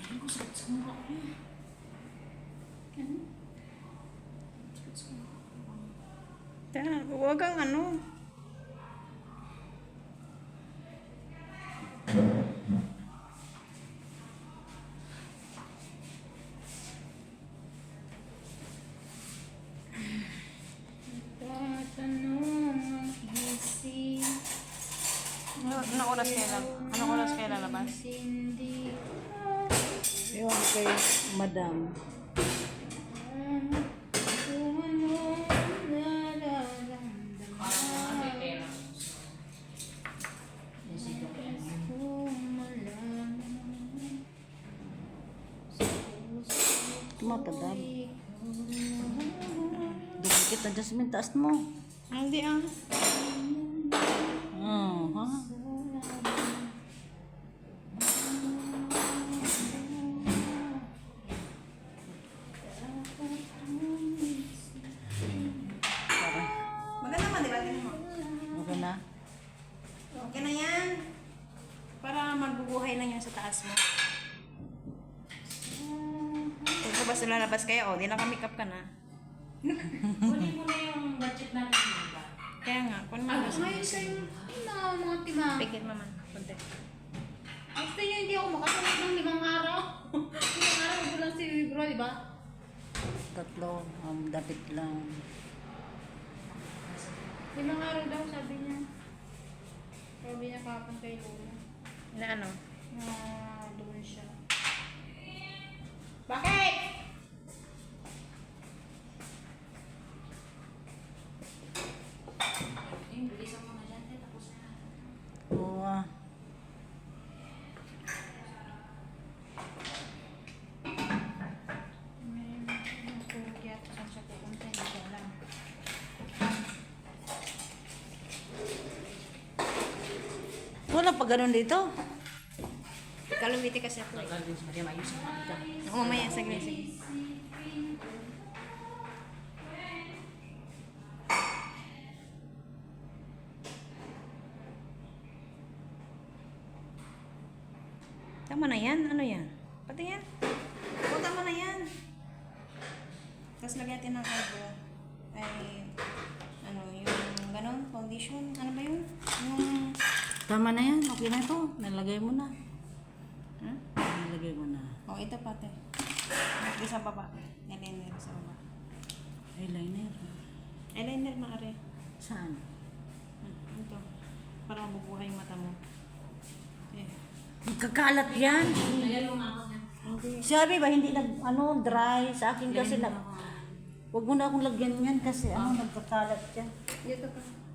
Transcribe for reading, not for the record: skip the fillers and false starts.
Ano ko sakit sa mukha ko eh. Ano? Sakit sa mukha ko. Huwag kang ano. Tatanong ang isip. Anong oras kayo lalabas? Hindi. Ewan kay madam. Kung ano nararamdaman. Kung malaman. Tumatadam. Dikit na Jasmine, taas mo. Hindi ah. Oh, ha? Maganda naman, di ba? Tingnan mo. Okay na? Okay na yan. Para magbubuhay lang yan sa taas mo. Kung basta lalabas kayo, di naka-makeup ka na. Kunin mo na yung budget natin, diba? Kaya nga, kung Ano mga ngayon sa yung mga tima? Pigit maman. Kunti. Gusto niyo hindi ako makasunod ng 5 araw. 5 araw ko lang si bro, di ba? Tatlo, dapit lang. 5 araw daw sabi niya. Sabi niya kapon kay Luna. Na ano? Na doon siya. Bakit? Bilisan mo na dyan, tapos na. Oo, May kaya saan siya pupunta, hindi ko alam. wala pa ganun dito. Kalumiti kasi ako eh. Oo, mamaya. Saglit, sige. Tama na yan. Ano yan? Pati yan. Oo, tama na yan. Tapos lagyan natin ng eyebrow. Ay, ano, yung ganun, foundation. Ano ba yun? Yung, Tama na yan, okay na ito. Nalagay mo na. hmm? Nalagay mo na. Oh, ito pati. Ito sa baba. Eyeliner sa baba. Eyeliner. Eyeliner maari. Saan? Ito. Para mabubuhay yung mata mo. Eh. Kakalat yan. Ayan mo nga ako na. Sabi ba, hindi dry. Sa akin kasi wag mo na akong lagyan yan kasi nagkakalat yan. Dito pa.